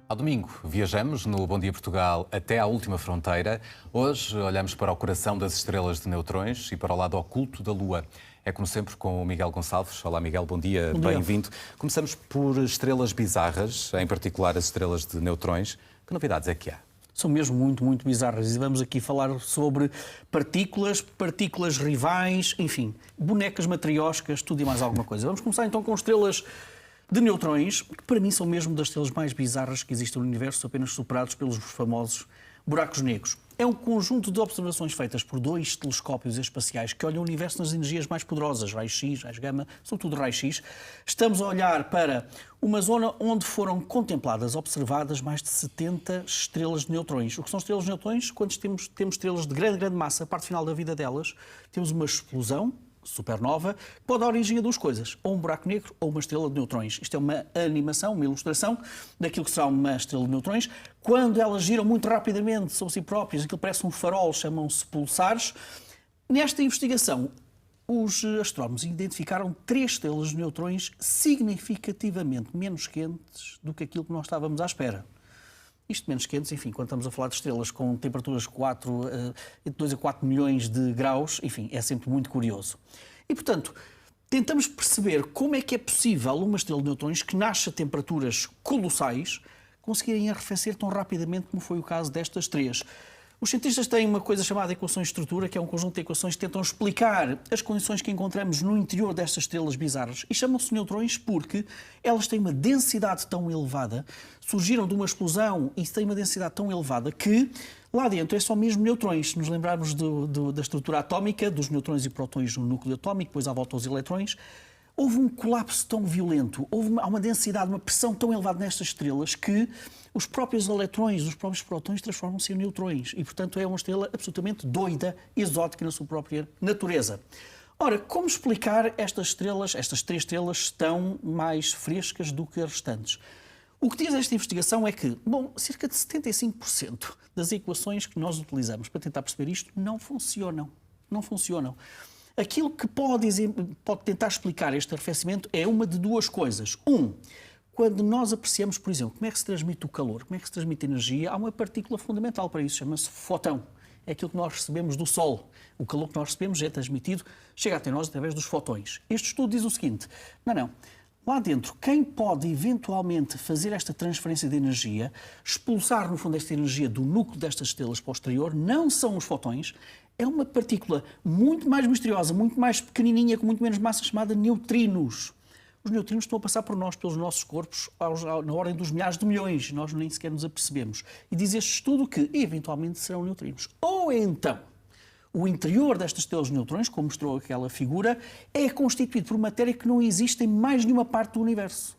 Ao domingo, viajamos no Bom Dia Portugal até à última fronteira. Hoje olhamos para o coração das estrelas de neutrões e para o lado oculto da Lua. É como sempre com o Miguel Gonçalves. Olá Miguel, bom dia, bem-vindo. Começamos por estrelas bizarras, em particular as estrelas de neutrões. Que novidades é que há? São mesmo muito bizarras e vamos aqui falar sobre partículas rivais, enfim, bonecas matrioscas, tudo e mais alguma coisa. Vamos começar então com estrelas de neutrões, que para mim são mesmo das estrelas mais bizarras que existem no universo, apenas superados pelos famosos buracos negros. É um conjunto de observações feitas por dois telescópios espaciais que olham o universo nas energias mais poderosas, raio-x, raios-gama, sobretudo raio-x. Estamos a olhar para uma zona onde foram contempladas, observadas mais de 70 estrelas de neutrões. O que são estrelas de neutrões? Quando temos estrelas de grande massa, a parte final da vida delas, temos uma explosão supernova, que pode dar origem a duas coisas, ou um buraco negro ou uma estrela de neutrões. Isto é uma animação, uma ilustração daquilo que será uma estrela de neutrões. Quando elas giram muito rapidamente sobre si próprias, aquilo parece um farol, chamam-se pulsares. Nesta investigação, os astrónomos identificaram 3 estrelas de neutrões significativamente menos quentes do que aquilo que nós estávamos à espera. Isto menos quentes, enfim, quando estamos a falar de estrelas com temperaturas de 2 a 4 milhões de graus, enfim, é sempre muito curioso. E, portanto, tentamos perceber como é que é possível uma estrela de neutrões que nasce a temperaturas colossais conseguirem arrefecer tão rapidamente como foi o caso destas 3. Os cientistas têm uma coisa chamada equações de estrutura, que é um conjunto de equações que tentam explicar as condições que encontramos no interior destas estrelas bizarras. E chamam-se neutrões porque elas têm uma densidade tão elevada, surgiram de uma explosão e têm uma densidade tão elevada que lá dentro é só mesmo neutrões. Se nos lembrarmos da estrutura atómica, dos neutrões e prótons no núcleo atómico, depois à volta aos eletrões, houve um colapso tão violento, há uma densidade, uma pressão tão elevada nestas estrelas que os próprios eletrões, os próprios prótons transformam-se em neutrões e, portanto, é uma estrela absolutamente doida, exótica na sua própria natureza. Ora, como explicar estas 3 estrelas estão mais frescas do que as restantes? O que diz esta investigação é que, cerca de 75% das equações que nós utilizamos para tentar perceber isto não funcionam. Não funcionam. Aquilo que pode tentar explicar este arrefecimento é uma de duas coisas. Quando nós apreciamos, por exemplo, como é que se transmite o calor, como é que se transmite a energia, há uma partícula fundamental para isso, chama-se fotão. É aquilo que nós recebemos do Sol. O calor que nós recebemos é transmitido, chega até nós através dos fotões. Este estudo diz o seguinte, não. Lá dentro, quem pode eventualmente fazer esta transferência de energia, expulsar, no fundo, esta energia do núcleo destas estrelas para o exterior, não são os fotões, é uma partícula muito mais misteriosa, muito mais pequenininha, com muito menos massa, chamada neutrinos. Os neutrinos estão a passar por nós, pelos nossos corpos, na ordem dos milhares de milhões. Nós nem sequer nos apercebemos. E diz este estudo que, eventualmente, serão neutrinos. Ou então, o interior destas estrelas de neutrões, como mostrou aquela figura, é constituído por matéria que não existe em mais nenhuma parte do universo.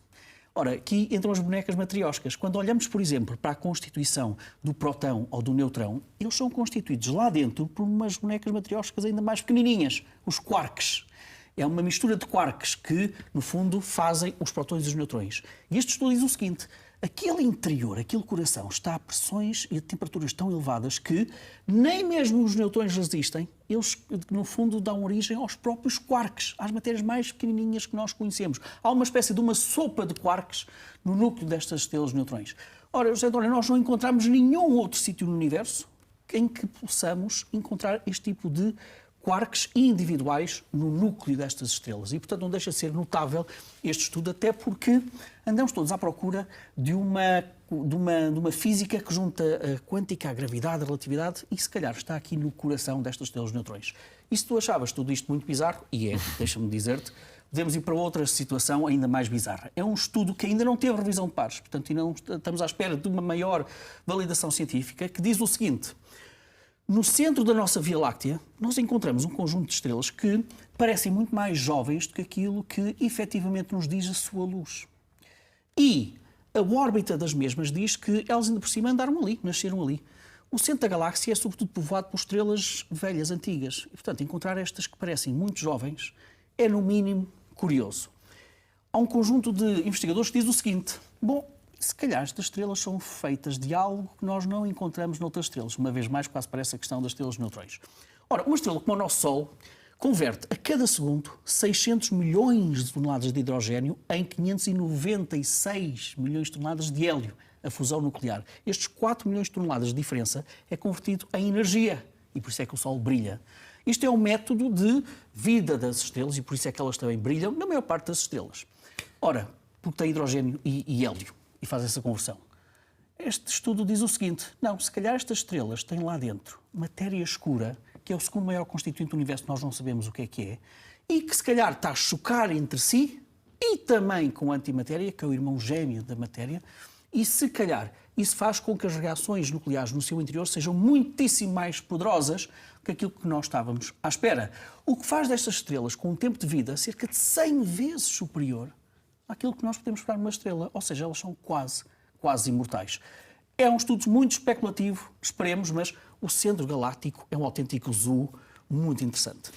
Ora, aqui entram as bonecas matrioscas. Quando olhamos, por exemplo, para a constituição do próton ou do neutrão, eles são constituídos lá dentro por umas bonecas matrioscas ainda mais pequenininhas, os quarks. É uma mistura de quarks que, no fundo, fazem os prótons e os neutrões. E este estudo diz o seguinte, aquele interior, aquele coração, está a pressões e a temperaturas tão elevadas que nem mesmo os neutrões resistem. Eles, no fundo, dão origem aos próprios quarks, às matérias mais pequenininhas que nós conhecemos. Há uma espécie de uma sopa de quarks no núcleo destas estrelas de neutrões. Ora, José António, nós não encontramos nenhum outro sítio no universo em que possamos encontrar este tipo de quarks individuais no núcleo destas estrelas. E, portanto, não deixa de ser notável este estudo, até porque andamos todos à procura de uma física que junta a quântica, a gravidade, a relatividade, e se calhar está aqui no coração destas estrelas de neutrões. E se tu achavas tudo isto muito bizarro, e é, deixa-me dizer-te, podemos ir para outra situação ainda mais bizarra. É um estudo que ainda não teve revisão de pares, portanto, ainda não estamos à espera de uma maior validação científica, que diz o seguinte: no centro da nossa Via Láctea, nós encontramos um conjunto de estrelas que parecem muito mais jovens do que aquilo que efetivamente nos diz a sua luz. E a órbita das mesmas diz que elas ainda por cima andaram ali, nasceram ali. O centro da galáxia é sobretudo povoado por estrelas velhas, antigas. E, portanto, encontrar estas que parecem muito jovens é, no mínimo, curioso. Há um conjunto de investigadores que diz o seguinte: se calhar estas estrelas são feitas de algo que nós não encontramos noutras estrelas. Uma vez mais, quase parece a questão das estrelas de neutrões. Ora, uma estrela como o nosso Sol converte a cada segundo 600 milhões de toneladas de hidrogênio em 596 milhões de toneladas de hélio. a fusão nuclear. Estes 4 milhões de toneladas de diferença é convertido em energia e por isso é que o Sol brilha. Isto é um método de vida das estrelas e por isso é que elas também brilham na maior parte das estrelas. Ora, porque tem hidrogênio e hélio e faz essa conversão. Este estudo diz o seguinte: não, se calhar estas estrelas têm lá dentro matéria escura, que é o segundo maior constituinte do universo, nós não sabemos o que é, e que se calhar está a chocar entre si e também com a antimatéria, que é o irmão gêmeo da matéria, e se calhar isso faz com que as reações nucleares no seu interior sejam muitíssimo mais poderosas que aquilo que nós estávamos à espera. O que faz destas estrelas com um tempo de vida cerca de 100 vezes superior àquilo que nós podemos esperar numa estrela, ou seja, elas são quase imortais. É um estudo muito especulativo, esperemos, mas o centro galáctico é um autêntico zoo muito interessante.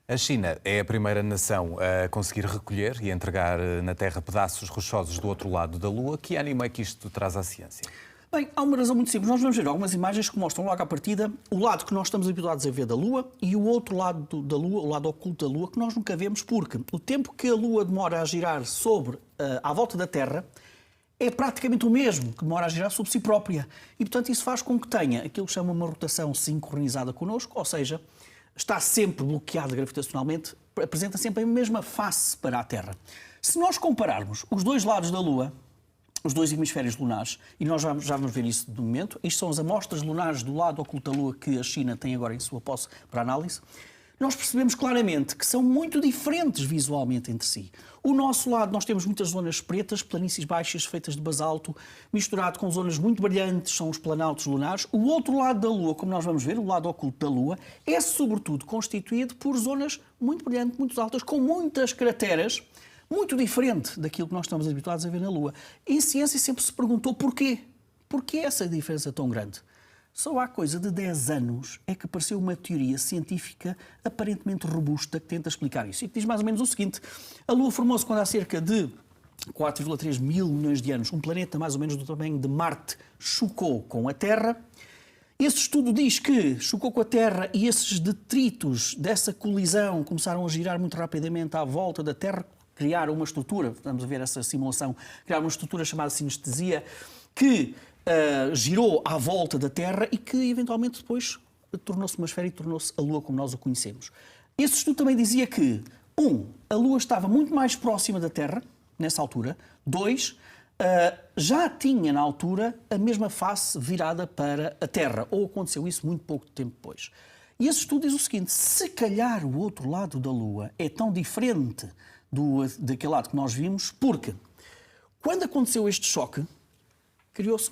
A China é a primeira nação a conseguir recolher e entregar na Terra pedaços rochosos do outro lado da Lua. Que ânimo é que isto traz à ciência? Bem, há uma razão muito simples. Nós vamos ver algumas imagens que mostram logo à partida o lado que nós estamos habituados a ver da Lua e o outro lado da Lua, o lado oculto da Lua, que nós nunca vemos, porque o tempo que a Lua demora a girar à volta da Terra é praticamente o mesmo que demora a girar sobre si própria. E, portanto, isso faz com que tenha aquilo que chama uma rotação sincronizada connosco, ou seja, está sempre bloqueada gravitacionalmente, apresenta sempre a mesma face para a Terra. Se nós compararmos os dois lados da Lua, os dois hemisférios lunares, e nós já vamos ver isso de momento, isto são as amostras lunares do lado oculto da Lua que a China tem agora em sua posse para análise, nós percebemos claramente que são muito diferentes visualmente entre si. O nosso lado, nós temos muitas zonas pretas, planícies baixas feitas de basalto, misturado com zonas muito brilhantes, são os planaltos lunares. O outro lado da Lua, como nós vamos ver, o lado oculto da Lua, é sobretudo constituído por zonas muito brilhantes, muito altas, com muitas crateras, muito diferente daquilo que nós estamos habituados a ver na Lua. Em ciência sempre se perguntou porquê. Porquê essa diferença tão grande? Só há coisa de 10 anos é que apareceu uma teoria científica aparentemente robusta que tenta explicar isso. E que diz mais ou menos o seguinte: a Lua formou-se quando há cerca de 4,3 mil milhões de anos um planeta mais ou menos do tamanho de Marte chocou com a Terra. Esse estudo diz que chocou com a Terra e esses detritos dessa colisão começaram a girar muito rapidamente à volta da Terra, criaram uma estrutura, vamos ver essa simulação, criaram uma estrutura chamada sinestesia que girou à volta da Terra e que eventualmente depois tornou-se uma esfera e tornou-se a Lua como nós a conhecemos. Esse estudo também dizia que, a Lua estava muito mais próxima da Terra, nessa altura. 2, já tinha na altura a mesma face virada para a Terra, ou aconteceu isso muito pouco tempo depois. E esse estudo diz o seguinte: se calhar o outro lado da Lua é tão diferente daquele lado que nós vimos, porque quando aconteceu este choque, criou-se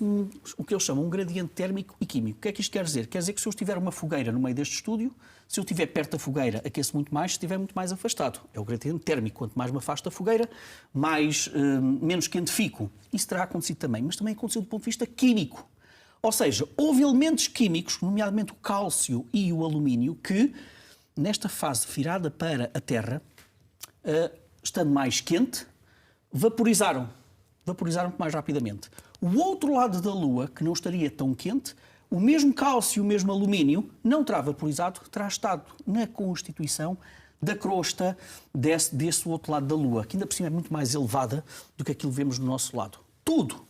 o que eles chamam um gradiente térmico e químico. O que é que isto quer dizer? Quer dizer que se eu estiver uma fogueira no meio deste estúdio, se eu estiver perto da fogueira, aqueço muito mais, se estiver muito mais afastado. É o gradiente térmico. Quanto mais me afasto da fogueira, menos quente fico. Isso terá acontecido também, mas também aconteceu do ponto de vista químico. Ou seja, houve elementos químicos, nomeadamente o cálcio e o alumínio, que, nesta fase virada para a Terra, estando mais quente, vaporizaram mais rapidamente. O outro lado da Lua, que não estaria tão quente, o mesmo cálcio e o mesmo alumínio não terá vaporizado, terá estado na constituição da crosta desse outro lado da Lua, que ainda por cima é muito mais elevada do que aquilo que vemos do nosso lado. Tudo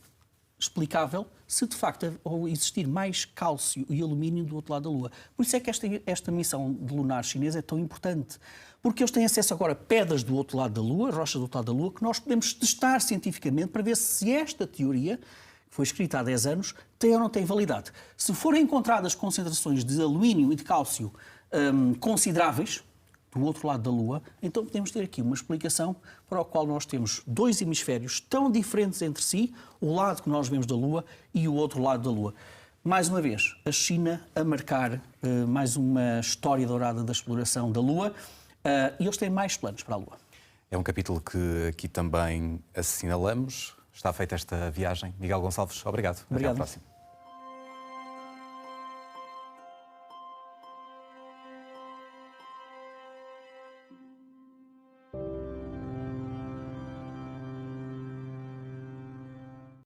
explicável se de facto existir mais cálcio e alumínio do outro lado da Lua. Por isso é que esta missão de lunar chinesa é tão importante, porque eles têm acesso agora a pedras do outro lado da Lua, rochas do outro lado da Lua, que nós podemos testar cientificamente para ver se esta teoria, que foi escrita há 10 anos, tem ou não tem validade. Se forem encontradas concentrações de alumínio e de cálcio consideráveis do outro lado da Lua, então podemos ter aqui uma explicação para o qual nós temos dois hemisférios tão diferentes entre si, o lado que nós vemos da Lua e o outro lado da Lua. Mais uma vez, a China a marcar mais uma história dourada da exploração da Lua, e eles têm mais planos para a Lua. É um capítulo que aqui também assinalamos. Está feita esta viagem. Miguel Gonçalves, obrigado. Obrigado. Até à próxima.